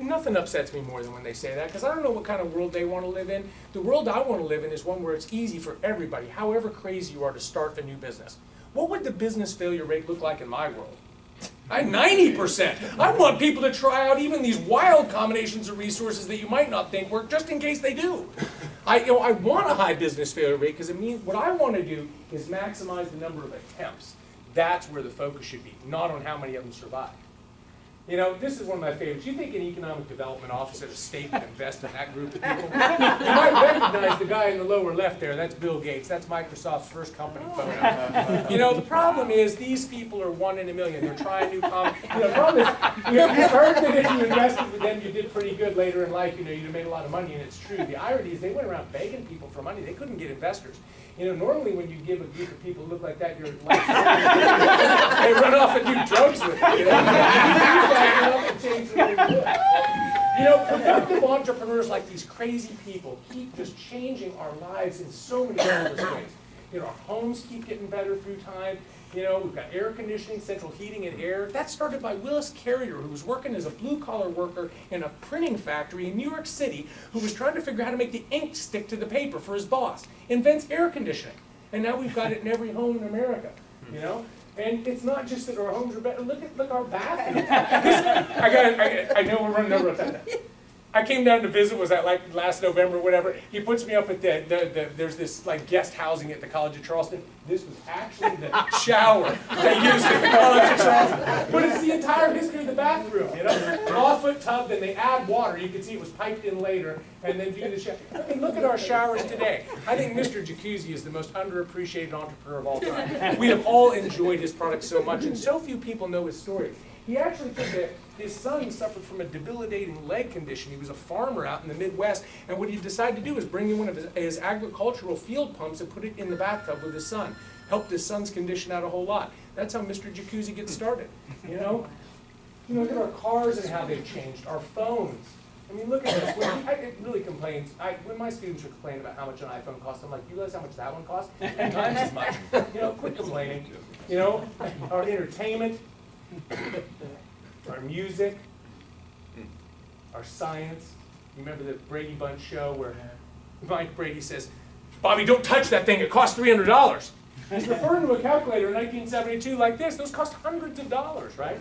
Nothing upsets me more than when they say that, because I don't know what kind of world they want to live in. The world I want to live in is one where it's easy for everybody, however crazy you are, to start a new business. What would the business failure rate look like in my world? 90%. I want people to try out even these wild combinations of resources that you might not think work, just in case they do. I want a high business failure rate, because it means what I want to do is maximize the number of attempts. That's where the focus should be, not on how many of them survive. You know, this is one of my favorites. You think an economic development office at a state would invest in that group of people? You might recognize the guy in the lower left there. That's Bill Gates. That's Microsoft's first company photo. You know, the problem is these people are 1 in a million. They're trying new you know, the problem is, you've heard that if you invested with them, you did pretty good later in life. You know, you'd have made a lot of money, and it's true. The irony is they went around begging people for money. They couldn't get investors. You know, normally when you give a group of people who look like that, you're like, they run off and do drugs with it. You know, productive entrepreneurs like these crazy people keep just changing our lives in so many marvelous ways. You know, our homes keep getting better through time. You know, we've got air conditioning, central heating and air. That started by Willis Carrier, who was working as a blue-collar worker in a printing factory in New York City, who was trying to figure out how to make the ink stick to the paper for his boss. Invents air conditioning. And now we've got it in every home in America, you know? And it's not just that our homes are better. Look at our bathrooms. I know we're running over time. I came down to visit, was that like last November or whatever. He puts me up at there's this like guest housing at the College of Charleston. This was actually the shower they used at the College of Charleston. But it's the entire history of the bathroom, you know? An off-foot tub, then they add water. You can see it was piped in later, and then view the shower. I mean, look at our showers today. I think Mr. Jacuzzi is the most underappreciated entrepreneur of all time. We have all enjoyed his product so much, and so few people know his story. He actually took his son suffered from a debilitating leg condition. He was a farmer out in the Midwest, and what he decided to do was bring in one of his agricultural field pumps and put it in the bathtub with his son. Helped his son's condition out a whole lot. That's how Mr. Jacuzzi gets started, you know? You know, look at our cars and how they've changed, our phones. I mean, look at this. It really complains. When my students are complaining about how much an iPhone costs, I'm like, you realize how much that one costs? 10 times as much. You know, quit complaining. You know, our entertainment, our music, our science. You remember the Brady Bunch show where Mike Brady says, Bobby, don't touch that thing. It costs $300. He's referring to a calculator in 1972 like this. Those cost hundreds of dollars, right?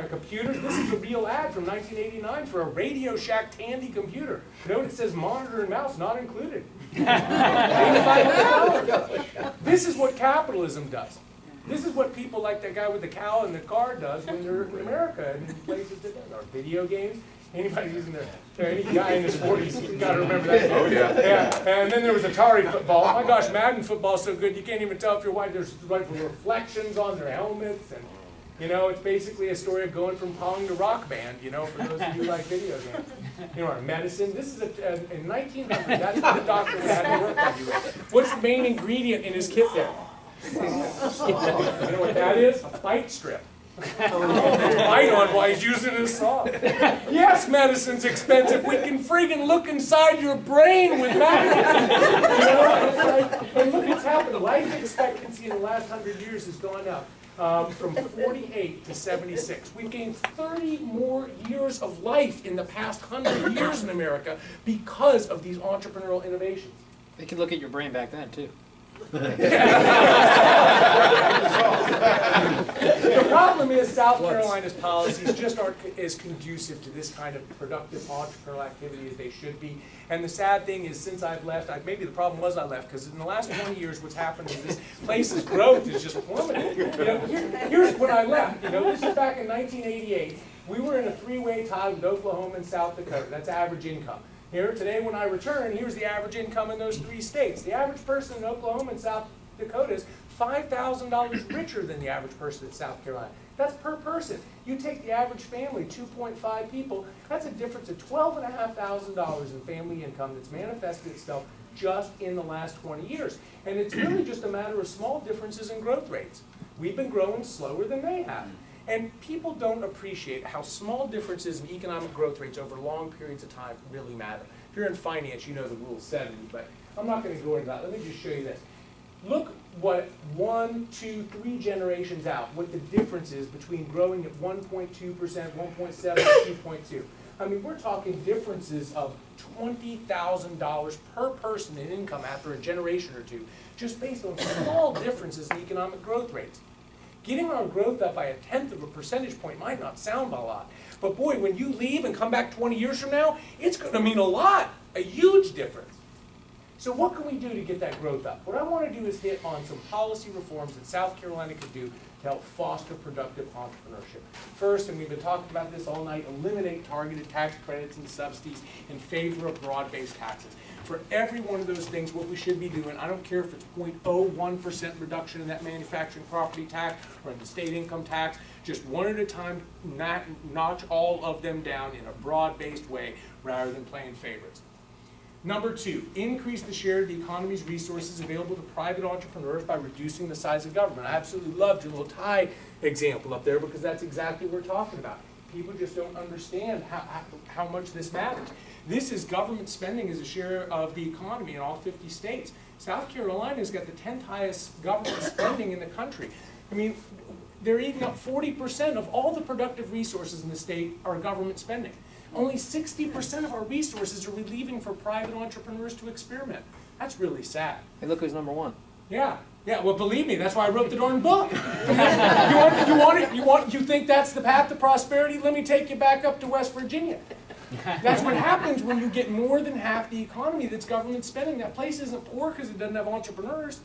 Computers, this is a real ad from 1989 for a Radio Shack Tandy computer. Note it says monitor and mouse not included. $8,500. This is what capitalism does. This is what people like that guy with the cow in the car does when they're in America and in places that do. Our video games. Anybody using any guy in his 40s, you've got to remember that. Oh, yeah. Yeah. And then there was Atari football. Oh my gosh, Madden football is so good you can't even tell if you're white. There's reflections on their helmets, and you know, it's basically a story of going from Pong to Rock Band. You know, for those of you who like video games. You know, our medicine. This is in 1900. That's what the doctor had to work on you with. What's the main ingredient in his kit there? You know what that is? A fight strip. Bite on while he's using his saw. Yes, medicine's expensive. We can friggin' look inside your brain with medicine. You know, it's like, and look what's happened. Life expectancy in the last 100 years has gone up from 48 to 76. We've gained 30 more years of life in the past 100 years in America because of these entrepreneurial innovations. They could look at your brain back then, too. The problem is South Carolina's policies just aren't as conducive to this kind of productive entrepreneurial activity as they should be. And the sad thing is, since I've left, maybe the problem was I left, because in the last 20 years what's happened is this place's growth is just plummeting. You know, here's when I left. You know, this is back in 1988. We were in a three-way tie with Oklahoma and South Dakota. That's average income. Here, today when I return, here's the average income in those three states. The average person in Oklahoma and South Dakota is $5,000 richer than the average person in South Carolina. That's per person. You take the average family, 2.5 people, that's a difference of $12,500 in family income that's manifested itself just in the last 20 years. And it's really just a matter of small differences in growth rates. We've been growing slower than they have. And people don't appreciate how small differences in economic growth rates over long periods of time really matter. If you're in finance, you know the rule of 70, but I'm not going to go into that. Let me just show you this. Look what 1, 2, 3 generations out, what the difference is between growing at 1.2%, 1.7, 2.2. I mean, we're talking differences of $20,000 per person in income after a generation or two, just based on small differences in economic growth rates. Getting our growth up by 1/10 of a percentage point might not sound a lot, but boy, when you leave and come back 20 years from now, it's going to mean a lot, a huge difference. So what can we do to get that growth up? What I want to do is hit on some policy reforms that South Carolina could do to help foster productive entrepreneurship. First, and we've been talking about this all night, eliminate targeted tax credits and subsidies in favor of broad-based taxes. For every one of those things, what we should be doing, I don't care if it's 0.01% reduction in that manufacturing property tax or in the state income tax, just one at a time, notch all of them down in a broad-based way rather than playing favorites. Number 2, increase the share of the economy's resources available to private entrepreneurs by reducing the size of government. I absolutely loved your little tie example up there because that's exactly what we're talking about. People just don't understand how much this matters. This is government spending as a share of the economy in all 50 states. South Carolina's got the 10th highest government spending in the country. I mean, they're eating up 40% of all the productive resources in the state are government spending. Only 60% of our resources are we leaving for private entrepreneurs to experiment. That's really sad. Hey, look who's number one. Yeah. Yeah, well, believe me, that's why I wrote the darn book. You think that's the path to prosperity? Let me take you back up to West Virginia. That's what happens when you get more than half the economy that's government spending. That place isn't poor because it doesn't have entrepreneurs.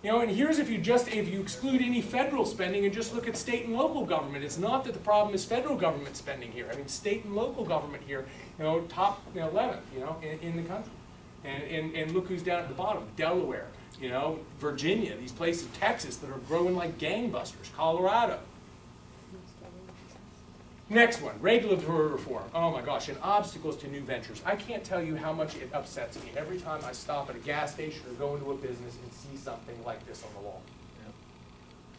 You know, and here's if you exclude any federal spending and just look at state and local government. It's not that the problem is federal government spending here. I mean, state and local government here, you know, top 11, you know, in the country. And look who's down at the bottom, Delaware, you know, Virginia, these places, Texas, that are growing like gangbusters, Colorado. Next one, regulatory reform. Oh my gosh, and obstacles to new ventures. I can't tell you how much it upsets me every time I stop at a gas station or go into a business and see something like this on the wall. Yep.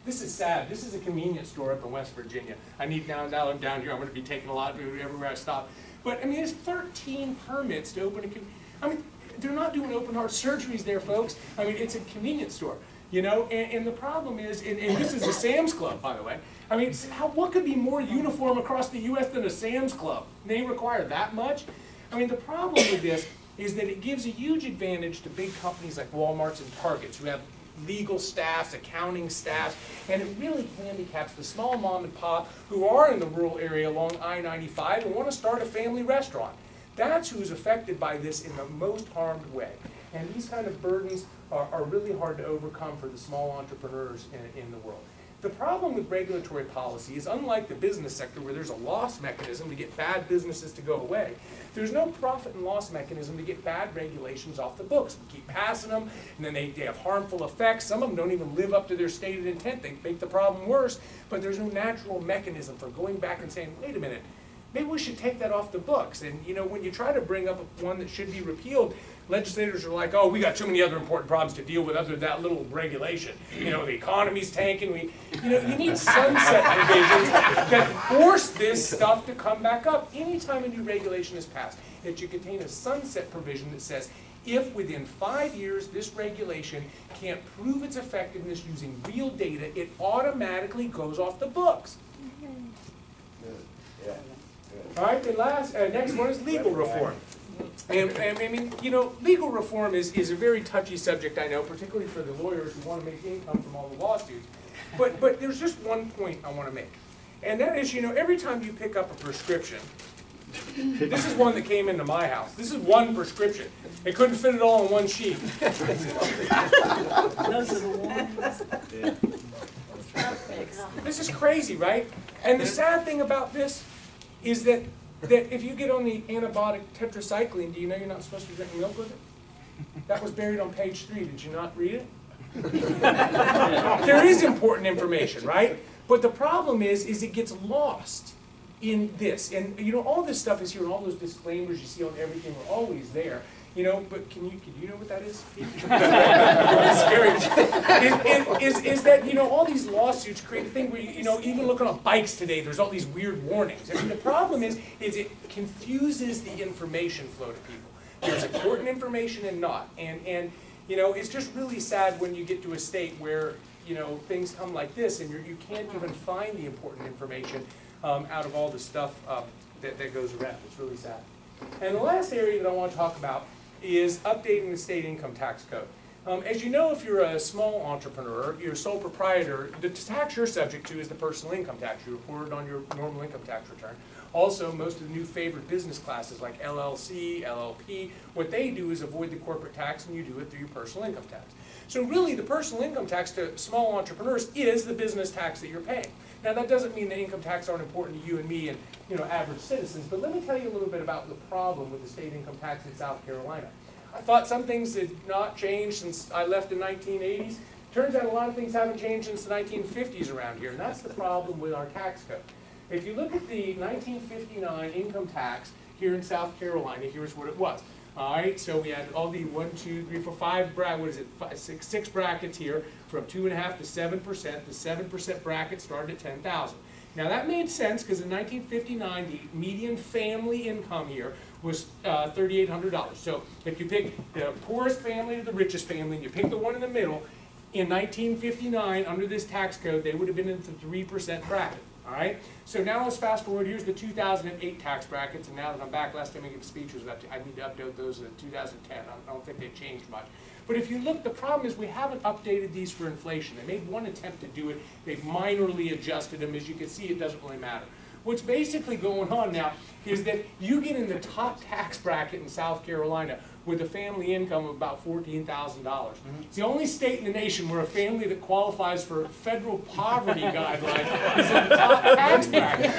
This is sad. This is a convenience store up in West Virginia. Now I'm down here, I'm going to be taking a lot everywhere I stop. But I mean, there's 13 permits to open a, I mean, they're not doing open heart surgeries there, folks. I mean, it's a convenience store. You know, and the problem is, and this is a Sam's Club, by the way. I mean, what could be more uniform across the U.S. than a Sam's Club? They require that much? I mean, the problem with this is that it gives a huge advantage to big companies like Walmart's and Target's who have legal staffs, accounting staffs, and it really handicaps the small mom and pop who are in the rural area along I-95 and want to start a family restaurant. That's who's affected by this in the most harmed way. And these kind of burdens are really hard to overcome for the small entrepreneurs in the world. The problem with regulatory policy is, unlike the business sector where there's a loss mechanism to get bad businesses to go away, there's no profit and loss mechanism to get bad regulations off the books. We keep passing them, and then they have harmful effects. Some of them don't even live up to their stated intent. They make the problem worse, but there's no natural mechanism for going back and saying, wait a minute, maybe we should take that off the books. And you know, when you try to bring up one that should be repealed, legislators are like, oh, we got too many other important problems to deal with other than that little regulation. You know, the economy's tanking. You need sunset provisions that force this stuff to come back up. Anytime a new regulation is passed, it should contain a sunset provision that says, if within 5 years this regulation can't prove its effectiveness using real data, it automatically goes off the books. All right, the next one is legal reform. And I mean, you know, legal reform is a very touchy subject, I know, particularly for the lawyers who want to make income from all the lawsuits. But there's just one point I want to make. And that is, you know, every time you pick up a prescription, this is one that came into my house. This is one prescription. They couldn't fit it all in one sheet. This is crazy, right? And the sad thing about this is that if you get on the antibiotic tetracycline, do you know you're not supposed to drink milk with it? That was buried on page 3. Did you not read it? There is important information, right? But the problem is it gets lost in this. And you know, all this stuff is here, and all those disclaimers you see on everything are always there. You know, but can you know what that is? It's scary. Is that, you know, all these lawsuits create a thing where, you know, even looking on bikes today, there's all these weird warnings. I mean, the problem is it confuses the information flow to people. There's important information and not. And you know, it's just really sad when you get to a state where, you know, things come like this and you can't even find the important information out of all the stuff that goes around. It's really sad. And the last area that I want to talk about is updating the state income tax code. As you know, if you're a small entrepreneur, you're a sole proprietor, the tax you're subject to is the personal income tax. You report it on your normal income tax return. Also, most of the new favored business classes like LLC, LLP, what they do is avoid the corporate tax, and you do it through your personal income tax. So really, the personal income tax to small entrepreneurs is the business tax that you're paying. Now, that doesn't mean that income tax aren't important to you and me and, you know, average citizens, but let me tell you a little bit about the problem with the state income tax in South Carolina. I thought some things had not changed since I left in the 1980s. Turns out a lot of things haven't changed since the 1950s around here, and that's the problem with our tax code. If you look at the 1959 income tax here in South Carolina, here's what it was. All right, so we had all the 1, 2, 3, 4, 5 six brackets here from 2.5% to 7%. The 7% bracket started at $10,000. Now that made sense because in 1959 the median family income here was $3,800. So if you pick the poorest family to the richest family, and you pick the one in the middle, in 1959 under this tax code they would have been in the 3% bracket. All right, so now let's fast forward. Here's the 2008 tax brackets, and now that I'm back, last time I gave a speech was about I need to update those in 2010. I don't think they've changed much. But if you look, the problem is we haven't updated these for inflation. They made one attempt to do it. They've minorly adjusted them. As you can see, it doesn't really matter. What's basically going on now is that you get in the top tax bracket in South Carolina with a family income of about $14,000. It's the only state in the nation where a family that qualifies for federal poverty guidelines is in the top tax bracket.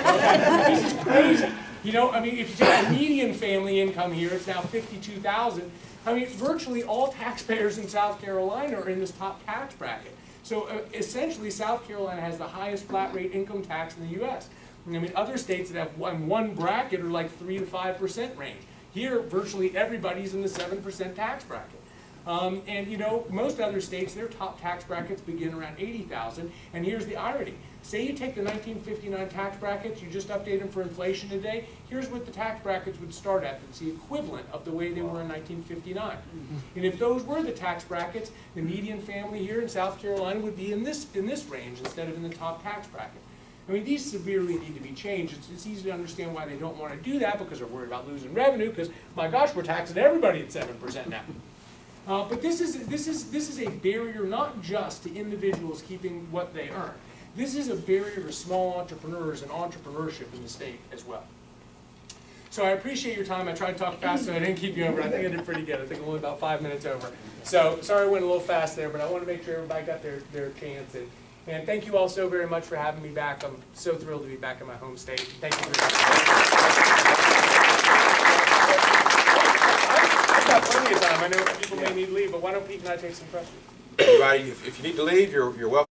This is crazy. You know, I mean, if you take a median family income here, it's now $52,000. I mean, virtually all taxpayers in South Carolina are in this top tax bracket. So essentially, South Carolina has the highest flat rate income tax in the U.S. I mean, other states that have one bracket are like 3 to 5% range. Here, virtually everybody's in the 7% tax bracket. And you know, most other states, their top tax brackets begin around $80,000. And here's the irony. Say you take the 1959 tax brackets, you just update them for inflation today, here's what the tax brackets would start at. It's the equivalent of the way they were in 1959. And if those were the tax brackets, the median family here in South Carolina would be in this range instead of in the top tax bracket. I mean, these severely need to be changed. It's easy to understand why they don't want to do that, because they're worried about losing revenue, because, my gosh, we're taxing everybody at 7% now. But this is a barrier not just to individuals keeping what they earn. This is a barrier to small entrepreneurs and entrepreneurship in the state as well. So I appreciate your time. I tried to talk fast, so I didn't keep you over. I think I did pretty good. I think I'm only about 5 minutes over. So sorry I went a little fast there, but I want to make sure everybody got their chance. And thank you all so very much for having me back. I'm so thrilled to be back in my home state. Thank you very much. I've got plenty of time. I know people may need to leave, but why don't Pete and I take some questions? Everybody, if you need to leave, you're welcome.